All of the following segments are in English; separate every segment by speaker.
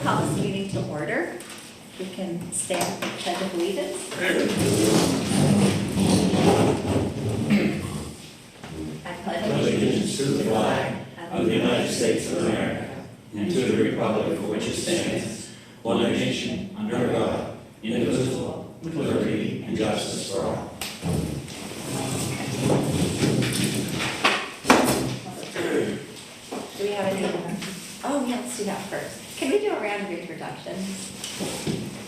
Speaker 1: call this meeting to order. We can stand for the Pledge of Allegiance. I pledge
Speaker 2: Allegiance to the flag of the United States of America and to the republic for which it stands, one nation, under God, indivisible, with liberty and justice for all.
Speaker 1: Do we have any? Oh, yeah, let's do that first. Can we do a round of introductions?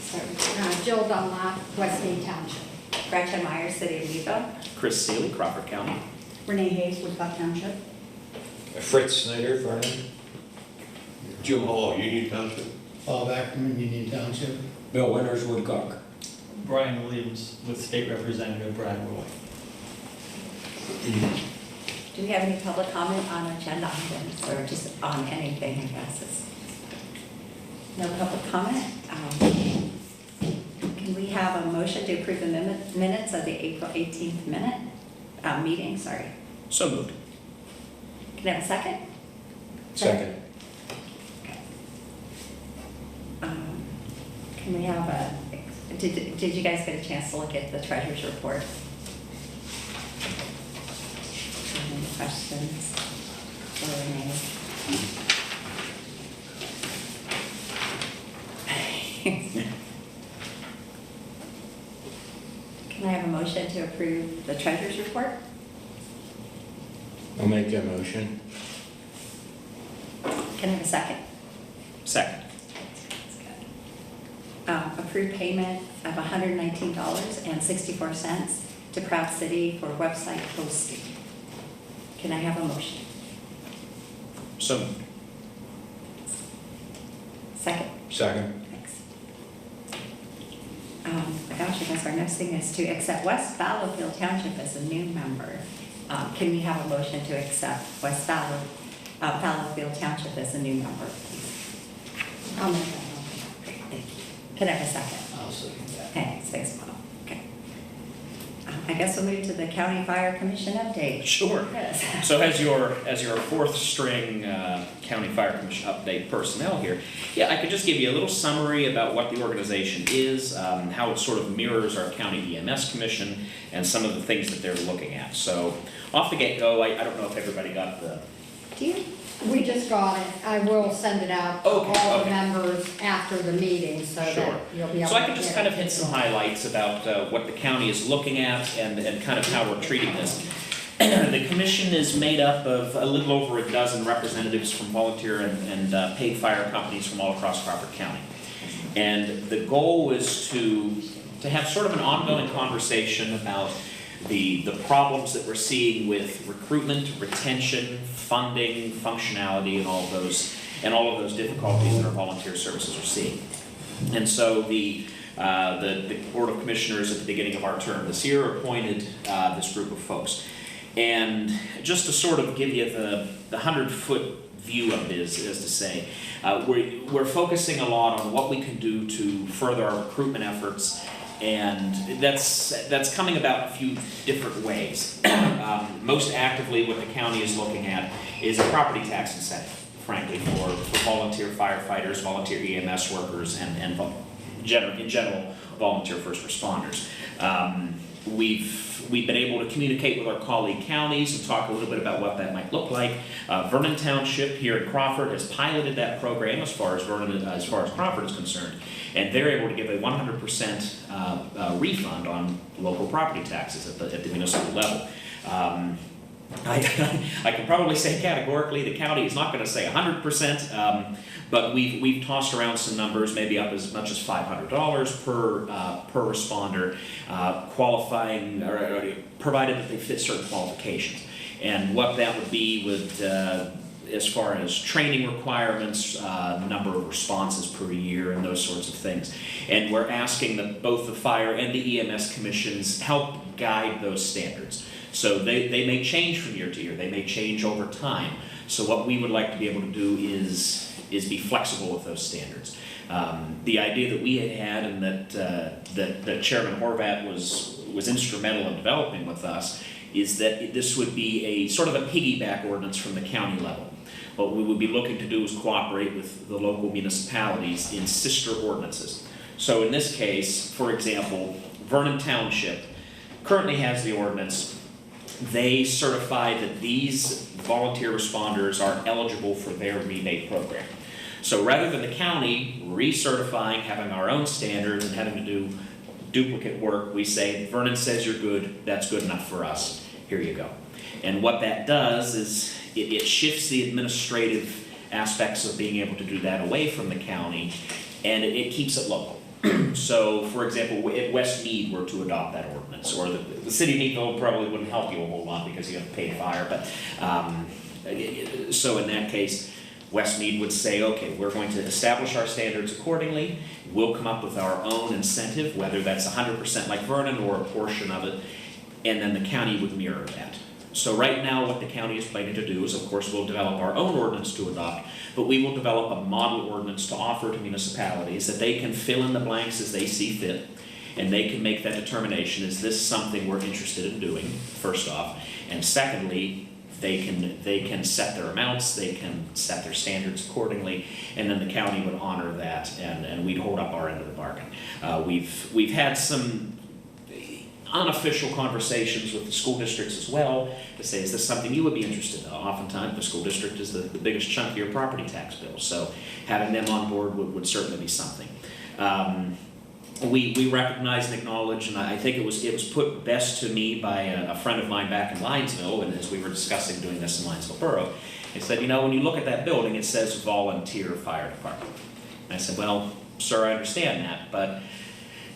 Speaker 1: Start with
Speaker 3: Jill Dunlap, West Main Township.
Speaker 1: Gretchen Myers, City of Vivo.
Speaker 4: Chris Seeley, Crawford County.
Speaker 3: Renee Hayes, Woodcock Township.
Speaker 5: Fritz Snyder, Vernon.
Speaker 6: Jim Hall, Union Township.
Speaker 7: Paul Backerman, Union Township.
Speaker 5: Bill Winters, Woodcock.
Speaker 8: Brian Williams with State Representative Brad Roy.
Speaker 1: Do we have any public comment on agenda items or just on anything, I guess? No public comment? Can we have a motion to approve the minutes of the April 18th meeting? Sorry.
Speaker 4: So moved.
Speaker 1: Can I have a second?
Speaker 5: Second.
Speaker 1: Okay. Can we have a, did you guys get a chance to look at the treasurer's report? Any questions for Renee? Can I have a motion to approve the treasurer's report?
Speaker 5: I'll make that motion.
Speaker 1: Can I have a second?
Speaker 4: Second.
Speaker 1: Approved payment of $119.64 to Proud City for website hosting. Can I have a motion?
Speaker 4: So moved.
Speaker 1: Second?
Speaker 5: Second.
Speaker 1: Thanks. Gosh, I guess our next thing is to accept West Fallowfield Township as a new member. Can we have a motion to accept West Fallowfield Township as a new member, please?
Speaker 3: I'll make that motion.
Speaker 1: Great, thank you. Can I have a second?
Speaker 7: I'll second that.
Speaker 1: Thanks, Bob. Okay. I guess we'll move to the County Fire Commission update.
Speaker 4: Sure.
Speaker 1: Yes.
Speaker 4: So as your fourth string County Fire Commission update personnel here, yeah, I could just give you a little summary about what the organization is, how it sort of mirrors our County EMS Commission, and some of the things that they're looking at. So off the get-go, I don't know if everybody got the...
Speaker 1: Do you?
Speaker 3: We just got it. I will send it out to
Speaker 4: Okay,
Speaker 3: all the
Speaker 4: okay.
Speaker 3: members after the meeting so
Speaker 4: Sure.
Speaker 3: that you'll be able to
Speaker 4: So I could just
Speaker 3: get
Speaker 4: kind of
Speaker 3: it.
Speaker 4: hit some highlights about what the county is looking at and kind of how we're treating this. The commission is made up of a little over a dozen representatives from volunteer and paid fire companies from all across Crawford County. And the goal is to have sort of an ongoing conversation about the problems that we're seeing with recruitment, retention, funding, functionality, and all of those difficulties that our volunteer services are seeing. And so the Board of Commissioners at the beginning of our term this year appointed this group of folks. And just to sort of give you the 100-foot view of this, as to say, we're focusing a lot on what we can do to further our recruitment efforts. And that's coming about in a few different ways. Most actively, what the county is looking at is a property tax incentive, frankly, for volunteer firefighters, volunteer EMS workers, and in general, volunteer first responders. We've been able to communicate with our colleague counties and talk a little bit about what that might look like. Vernon Township here in Crawford has piloted that program as far as Crawford is concerned, and they're able to give a 100% refund on local property taxes at the municipal level. I can probably say categorically the county is not going to say 100%, but we've tossed around some numbers, maybe up as much as $500 per responder, qualifying, or provided that they fit certain qualifications. And what that would be as far as training requirements, number of responses per year, and those sorts of things. And we're asking that both the fire and the EMS commissions help guide those standards. So they may change from year to year, they may change over time. So what we would like to be able to do is be flexible with those standards. The idea that we had and that Chairman Horvat was instrumental in developing with us is that this would be a sort of a piggyback ordinance from the county level. What we would be looking to do is cooperate with the local municipalities in sister ordinances. So in this case, for example, Vernon Township currently has the ordinance. They certify that these volunteer responders are eligible for their rebate program. So rather than the county recertifying, having our own standards and having to do duplicate work, we say, Vernon says you're good, that's good enough for us, here you go. And what that does is it shifts the administrative aspects of being able to do that away from the county, and it keeps it local. So, for example, if West Mead were to adopt that ordinance, or the city of Meadville probably wouldn't help you a whole lot because you have to pay fire, but, so in that case, West Mead would say, okay, we're going to establish our standards accordingly, we'll come up with our own incentive, whether that's 100% like Vernon or a portion of it, and then the county would mirror that. So right now, what the county is planning to do is, of course, we'll develop our own ordinance to adopt, but we will develop a model ordinance to offer to municipalities that they can fill in the blanks as they see fit, and they can make that determination, is this something we're interested in doing, first off, and secondly, they can set their amounts, they can set their standards accordingly, and then the county would honor that, and we'd hold up our end of the bargain. We've had some unofficial conversations with the school districts as well to say, is this something you would be interested in? Oftentimes, the school district is the biggest chunk of your property tax bill, so having them on board would certainly be something. We recognize and acknowledge, and I think it was put best to me by a friend of mine back in Linesville, and as we were discussing doing this in Linesville Borough, he said, you know, when you look at that building, it says volunteer fire department. And I said, well, sir, I understand that, but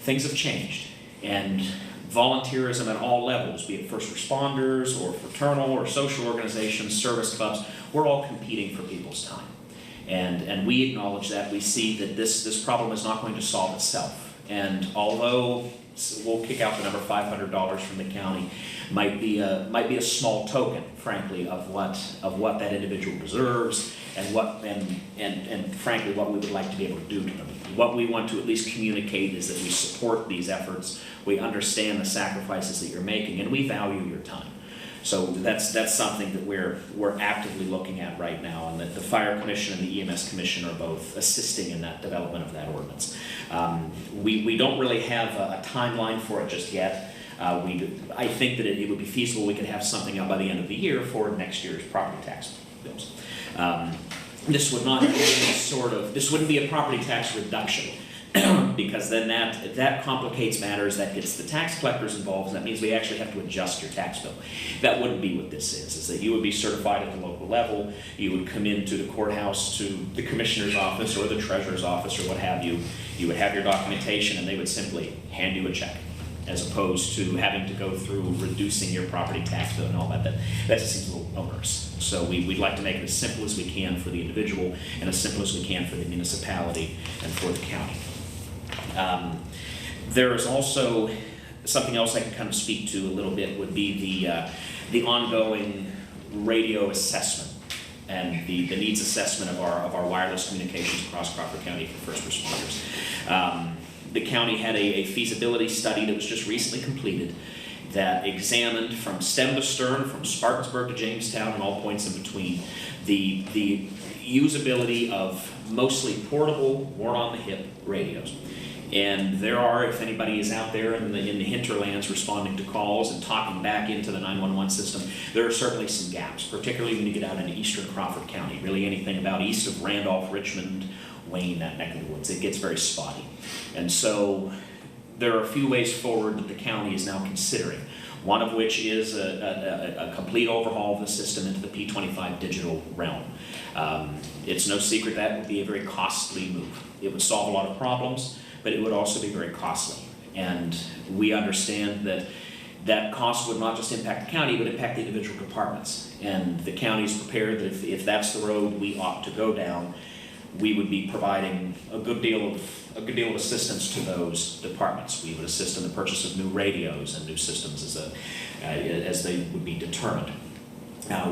Speaker 4: things have changed, and volunteerism at all levels, be it first responders or fraternal or social organizations, service clubs, we're all competing for people's time. And we acknowledge that. We see that this problem is not going to solve itself. And although we'll kick out the number $500 from the county, might be a small token, frankly, of what that individual deserves, and frankly what we would like to be able to do to them. What we want to at least communicate is that we support these efforts, we understand the sacrifices that you're making, and we value your time. So that's something that we're actively looking at right now, and that the Fire Commission and the EMS Commission are both assisting in that development of that ordinance. We don't really have a timeline for it just yet. I think that it would be feasible we could have something out by the end of the year for next year's property tax bills. This would not be this wouldn't be a property tax reduction, because then that complicates matters, that gets the tax collectors involved, and that means we actually have to adjust your tax bill. That wouldn't be what this is that you would be certified at the local level, you would come into the courthouse, to the commissioner's office or the treasurer's office or what have you, you would have your documentation, and they would simply hand you a check, as opposed to having to go through reducing your property tax bill and all that. That just seems a little onerous. So we'd like to make it as simple as we can for the individual and as simple as we can for the municipality and for the county. There is also something else I can kind of speak to a little bit, would be the ongoing radio assessment and the needs assessment of our wireless communications across Crawford County for first responders. The county had a feasibility study that was just recently completed that examined from stem to stern, from Spartansburg to Jamestown and all points in between, the usability of mostly portable, worn-on-the-hip radios. And there are, if anybody is out there in the hinterlands responding to calls and talking back into the 911 system, there are certainly some gaps, particularly when you get out into eastern Crawford County, really anything about east of Randolph, Richmond, Wayne, that neck of the woods. It gets very spotty. And so there are a few ways forward that the county is now considering, one of which is a complete overhaul of the system into the P25 digital realm. It's no secret that would be a very costly move. It would solve a lot of problems, but it would also be very costly. And we understand that that cost would not just impact the county, but impact the individual departments. And the county is prepared that if that's the road we ought to go down, we would be providing a good deal of assistance to those departments. We would assist in the purchase of new radios and new systems as they would be determined.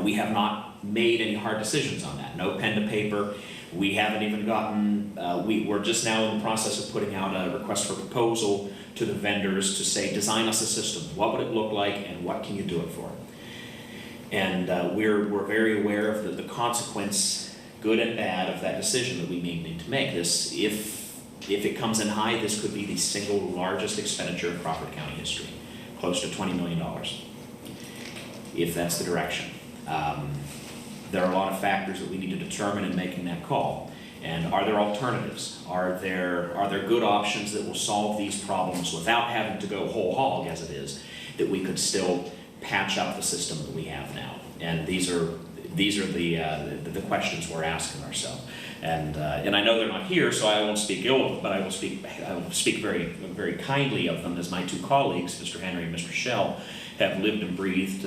Speaker 4: We have not made any hard decisions on that. No pen to paper. We haven't even gotten, we're just now in the process of putting out a request for proposal to the vendors to say, design us a system. What would it look like and what can you do it for? And we're very aware of the consequence, good and bad, of that decision that we may need to make. This, if it comes in high, this could be the single largest expenditure in Crawford County history, close to $20 million, if that's the direction. There are a lot of factors that we need to determine in making that call. And are there alternatives? Are there good options that will solve these problems without having to go whole hog as it is, that we could still patch up the system that we have now? And these are the questions we're asking ourselves. And I know they're not here, so I won't speak ill of them, but I will speak very, very kindly of them, as my two colleagues, Mr. Henry and Mr. Shell, have lived and breathed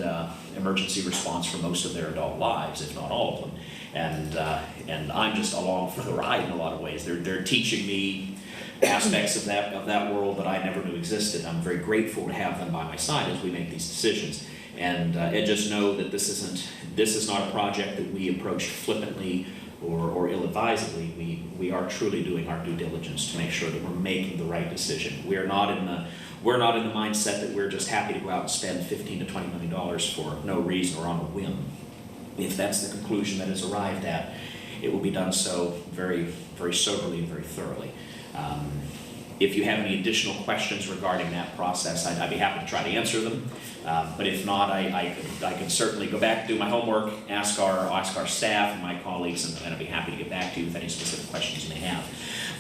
Speaker 4: emergency response for most of their adult lives, if not all of them. And I'm just along for the ride in a lot of ways. They're teaching me aspects of that world that I never knew existed. I'm very grateful to have them by my side as we make these decisions. And just know that this is not a project that we approach flippantly or ill-advisedly. We are truly doing our due diligence to make sure that we're making the right decision. We're not in the mindset that we're just happy to go out and spend $15 to $20 million for no reason or on a whim. If that's the conclusion that is arrived at, it will be done so very, very soberly and very thoroughly. If you have any additional questions regarding that process, I'd be happy to try to answer them. But if not, I can certainly go back, do my homework, ask our staff and my colleagues, and I'd be happy to get back to you with any specific questions you may have.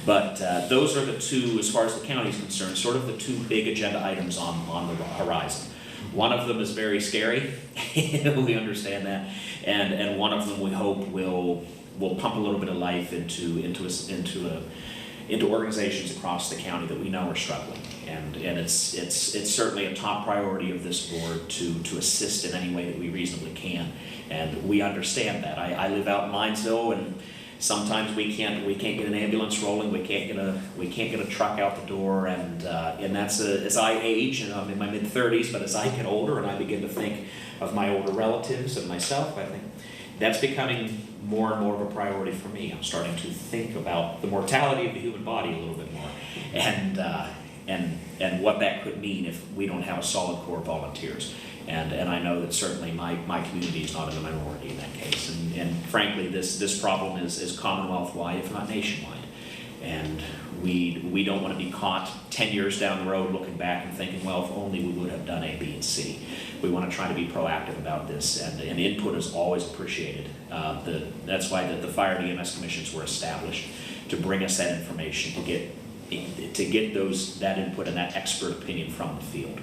Speaker 4: But those are the two, as far as the county is concerned, sort of the two big agenda items on the horizon. One of them is very scary, we understand that, and one of them we hope will pump a little bit of life into organizations across the county that we know are struggling. And it's certainly a top priority of this board to assist in any way that we reasonably can. And we understand that. I live out in Linesville, and sometimes we can't get an ambulance rolling, we can't get a truck out the door, and that's as I age, and I'm in my mid-30s, but as I get older and I begin to think of my older relatives and myself, I think that's becoming more and more of a priority for me. I'm starting to think about the mortality of the human body a little bit more, and what that could mean if we don't have a solid core of volunteers. And I know that certainly my community is not in the minority in that case. And frankly, this problem is Commonwealth-wide, if not nationwide. And we don't want to be caught 10 years down the road looking back and thinking, well, if only we would have done A, B, and C. We want to try to be proactive about this, and input is always appreciated. That's why the Fire and EMS commissions were established, to bring us that information, to get that input and that expert opinion from the field.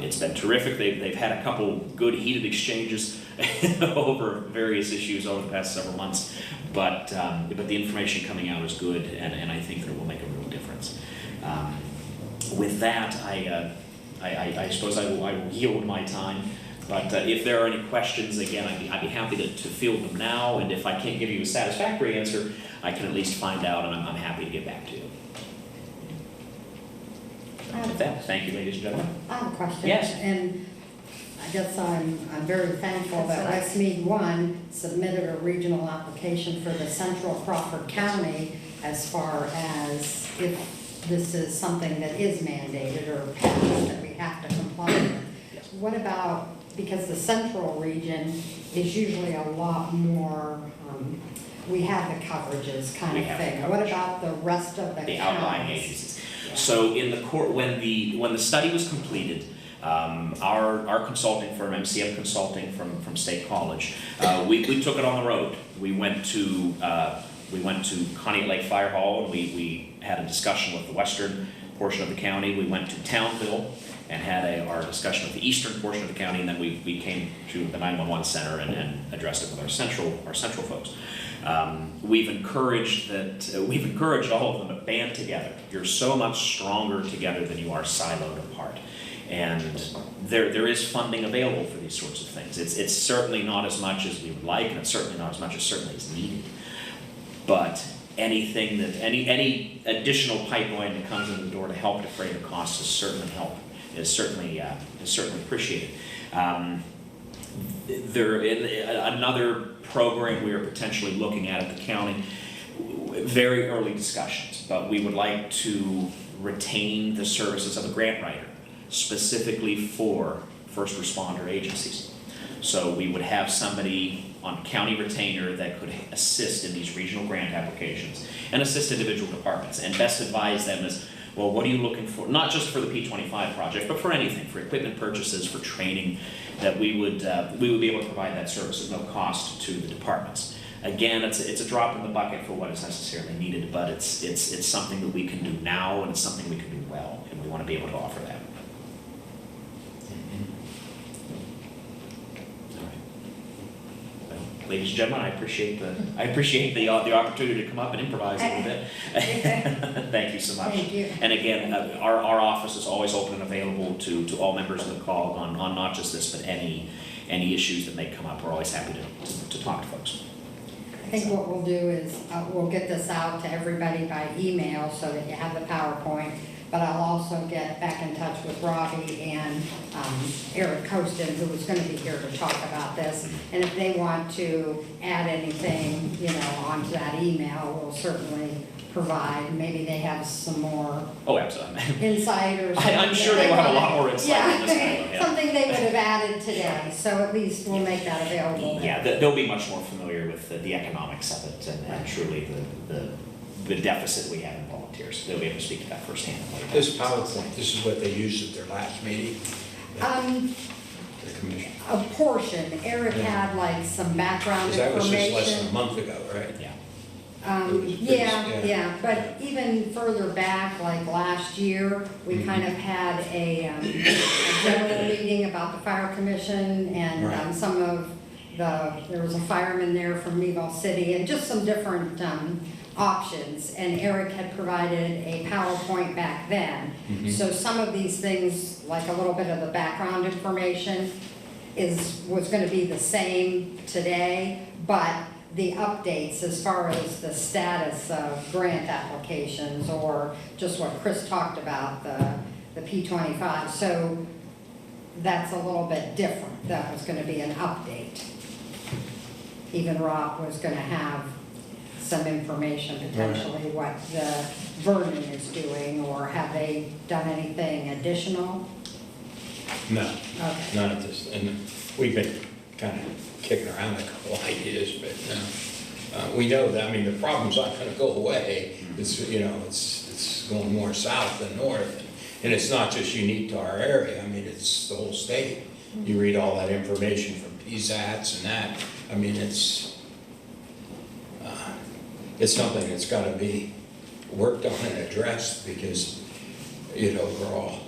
Speaker 4: It's been terrific. They've had a couple good heated exchanges over various issues over the past several months, but the information coming out is good, and I think that it will make a real difference. With that, I suppose I will yield my time. But if there are any questions, again, I'd be happy to field them now, and if I can't give you a satisfactory answer, I can at least find out, and I'm happy to get back to you. With that, thank you, ladies and gentlemen.
Speaker 3: I have a question.
Speaker 4: Yes.
Speaker 3: And I guess I'm very thankful that Westmead 1 submitted a regional application for the Central Crawford County as far as if this is something that is mandated or passed that we have to comply with.
Speaker 4: Yes.
Speaker 3: What about, because the central region is usually a lot more, we have the coverages kind of thing. What about the rest of the counties?
Speaker 4: Outlying agencies. So in the court, when the study was completed, our consulting firm, MCM Consulting from State College, we took it on the road. We went to Conneaut Lake Fire Hall, and we had a discussion with the western portion of the county. We went to Townville and had our discussion with the eastern portion of the county, and then we came to the 911 center and addressed it with our central folks. We've encouraged all of them to band together. You're so much stronger together than you are siloed apart. And there is funding available for these sorts of things. It's certainly not as much as we would like, and it's certainly not as much as certainly is needed. But anything that any additional pipeline that comes in the door to help defray the costs is certainly appreciated. Another program we are potentially looking at the county, very early discussions, but we would like to retain the services of a grant writer specifically for first responder agencies. So we would have somebody on county retainer that could assist in these regional grant applications and assist individual departments and best advise them as, well, what are you looking for? Not just for the P25 project, but for anything, for equipment purchases, for training, that we would be able to provide that service at no cost to the departments. Again, it's a drop in the bucket for what is necessarily needed, but it's something that we can do now, and it's something we can do well, and we want to be able to offer that. All right. Well, ladies and gentlemen, I appreciate the opportunity to come up and improvise a little bit. Thank you so much.
Speaker 3: Thank you.
Speaker 4: And again, our office is always open and available to all members of the COG on not just this, but any issues that may come up. We're always happy to talk to folks.
Speaker 3: I think what we'll do is, we'll get this out to everybody by email so that you have the PowerPoint, but I'll also get back in touch with Robbie and Eric Costin, who is going to be here to talk about this. And if they want to add anything, onto that email, we'll certainly provide. Maybe they have some more
Speaker 4: Oh, absolutely.
Speaker 3: insight or something.
Speaker 4: I'm sure they will have a lot more insight on this. Yeah.
Speaker 3: Something they would have added today, so at least we'll make that available.
Speaker 4: Yeah, they'll be much more familiar with the economics of it and truly the deficit we have in volunteers. They'll be able to speak to that firsthand.
Speaker 5: This PowerPoint, this is what they used at their last meeting? The commission.
Speaker 3: A portion. Eric had like some background
Speaker 5: Because that was just less than a
Speaker 3: information.
Speaker 5: month ago, right?
Speaker 4: Yeah.
Speaker 3: Yeah, but even further back, like last year, we kind of had a general meeting about the fire commission and
Speaker 5: Right.
Speaker 3: some of there was a fireman there from Meval City and just some different options. And Eric had provided a PowerPoint back then. So some of these things, like a little bit of the background information, was going to be the same today, but the updates as far as the status of grant applications or just what Chris talked about, the P25. So that's a little bit different. That was going to be an update. Even Rob was going to have some information, potentially what the Vernon is doing, or have they done anything additional?
Speaker 5: No,
Speaker 3: Okay.
Speaker 5: not at this, and we've been kind of kicking around a couple ideas, but we know that, I mean, the problem's not gonna go away. It's, it's going more south than north, and it's not just unique to our area, I mean, it's the whole state. You read all that information from PSATs and that, I mean, it's something that's gotta be worked on and addressed, because, we're all,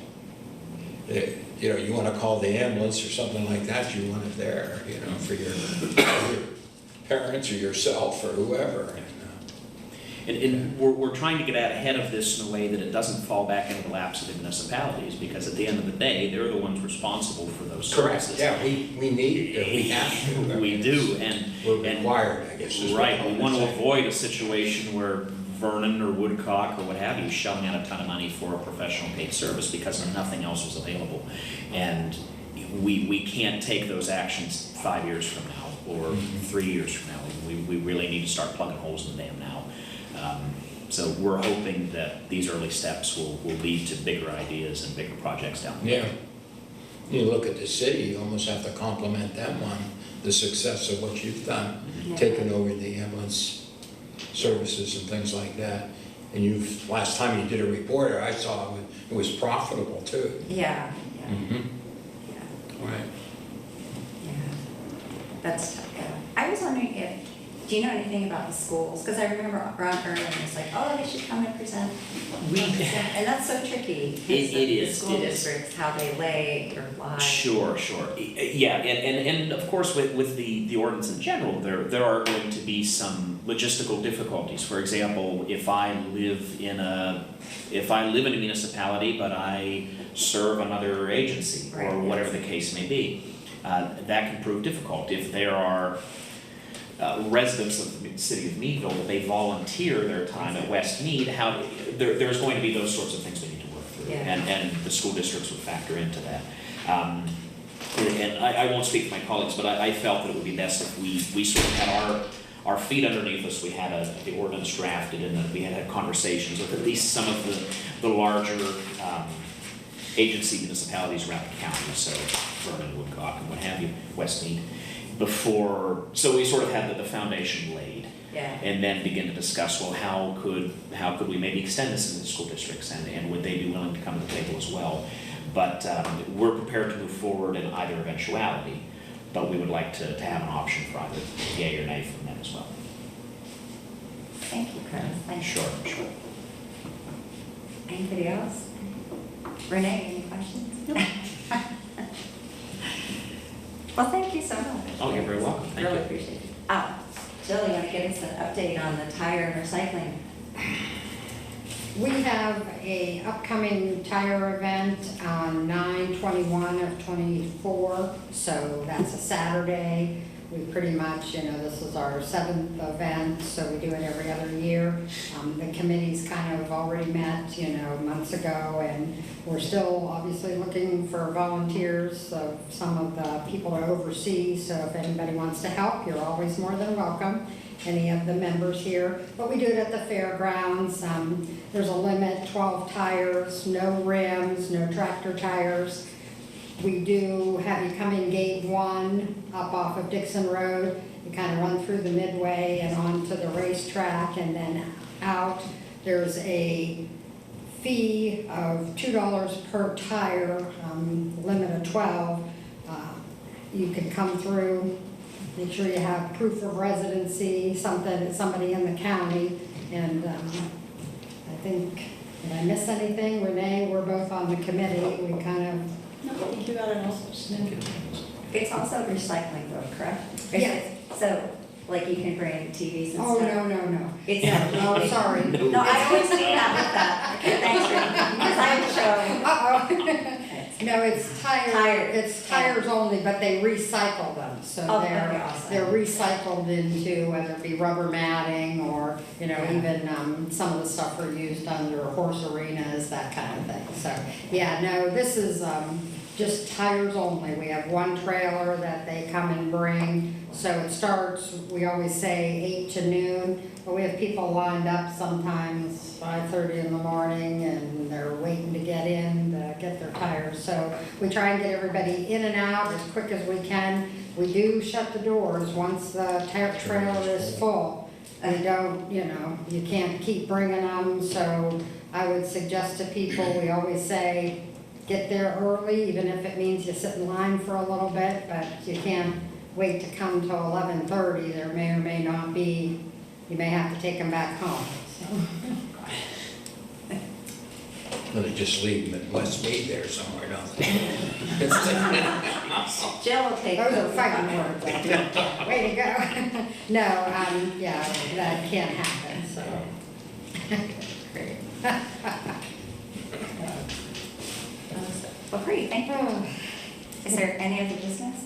Speaker 5: you wanna call the ambulance or something like that, you want it there, for your parents or yourself or whoever.
Speaker 4: And we're trying to get out ahead of this in a way that it doesn't fall back into the laps of the municipalities, because at the end of the day, they're the ones responsible for those services.
Speaker 5: Yeah, we need it, we have to.
Speaker 4: We do, and
Speaker 5: We're required, I guess. is what
Speaker 4: right, we
Speaker 5: I'm
Speaker 4: want to
Speaker 5: saying.
Speaker 4: avoid a situation where Vernon or Woodcock or what have you shelling out a ton of money for a professional paid service because nothing else was available. And we can't take those actions 5 years from now or 3 years from now. We really need to start plugging holes in the dam now. So we're hoping that these early steps will lead to bigger ideas and bigger projects down the road.
Speaker 5: Yeah. You look at the city, you almost have to compliment them on the success of what you've done, taking over the ambulance services and things like that. And last time you did a report, I saw it was profitable too.
Speaker 1: Yeah,
Speaker 5: Mm-hmm.
Speaker 1: yeah.
Speaker 5: Right.
Speaker 1: Yeah, that's tough. Yeah. I was wondering do you know anything about the schools? Because I remember Ron Erwin was like, oh, they should come and present. And that's so tricky.
Speaker 4: It is,
Speaker 1: The school
Speaker 4: it is.
Speaker 1: districts, how they lay or lie.
Speaker 4: Sure. Yeah, and of course with the ordinance in general, there are going to be some logistical difficulties. For example, if I live in a municipality, but I serve another agency
Speaker 1: Right,
Speaker 4: or whatever
Speaker 1: yes.
Speaker 4: the case may be, that can prove difficult. If there are residents of the city of Meadville, that they volunteer their time at West Mead, there's going to be those sorts of things we need to work through,
Speaker 1: Yeah.
Speaker 4: and the school districts would factor into that. And I won't speak for my colleagues, but I felt that it would be best if we sort of had our feet underneath us. We had the ordinance drafted, and that we had conversations with at least some of the larger agency municipalities around the county, so Vernon, Woodcock, and what have you, Westmead, before, so we sort of had the foundation laid.
Speaker 1: Yeah.
Speaker 4: And then begin to discuss, well, how could we maybe extend this into the school districts, and would they be willing to come to the table as well? But we're prepared to move forward in either eventuality, but we would like to have an option for either yay or nay from them as well.
Speaker 1: Thank you, Chris. Thank you.
Speaker 4: Sure.
Speaker 1: Anybody else? Renee, any questions? No. Well, thank you so much.
Speaker 4: Oh, you're very welcome. Thank
Speaker 1: Really
Speaker 4: you.
Speaker 1: appreciate it. Jill, you want to give us an update on the tire and recycling?
Speaker 3: We have a upcoming tire event on 9/21 of '24, so that's a Saturday. We pretty much, this is our 7th event, so we do it every other year. The committee's kind of already met, months ago, and we're still obviously looking for volunteers, some of the people to oversee, so if anybody wants to help, you're always more than welcome, any of the members here. But we do it at the fairgrounds. There's a limit, 12 tires, no rims, no tractor tires. We do have you come in gate 1 up off of Dixon Road. You kind of run through the midway and onto the racetrack and then out. There's a fee of $2 per tire, limit of 12. You can come through, make sure you have proof of residency, somebody in the county. And I think, did I miss anything? Renee, we're both on the committee. We kind of,
Speaker 1: No, I think you got it also. It's also recycling though, correct?
Speaker 3: Yes.
Speaker 1: So, like you can bring TVs and
Speaker 3: oh,
Speaker 1: stuff?
Speaker 3: no.
Speaker 1: It's
Speaker 3: Oh, sorry.
Speaker 1: No, I always do that with that. Okay, thanks, Renee, because I have a show.
Speaker 3: Uh-oh. No, it's tires only, but they recycle them, so
Speaker 1: Oh, okay, awesome.
Speaker 3: they're recycled into whether it be rubber matting or, even some of the stuff are used under horse arenas, that kind of thing. So, yeah, no, this is just tires only. We have one trailer that they come and bring, so it starts, we always say 8 to noon, but we have people lined up sometimes 5:30 in the morning, and they're waiting to get in to get their tires. So we try and get everybody in and out as quick as we can. We do shut the doors once the trailer is full. We don't, you can't keep bringing them, so I would suggest to people, we always say, get there early, even if it means you sit in line for a little bit, but you can't wait to come till 11:30. There may or may not be, you may have to take them back home, so.
Speaker 5: Well, they just leave them at Westmead there somewhere, don't they?
Speaker 1: Jill will take.
Speaker 3: Those are fighting words, I think. Way to go. No, yeah, that can't happen, so.
Speaker 1: Well, great, thank you. Is there any other business?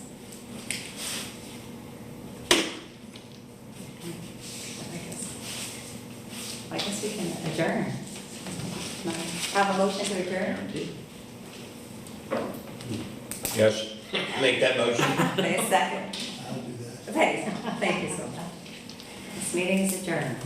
Speaker 1: I guess we can adjourn. Have a motion to adjourn?
Speaker 5: Yes, make that motion.
Speaker 1: Wait a second.
Speaker 7: I'll do that.
Speaker 1: Thank you so much. This meeting is adjourned.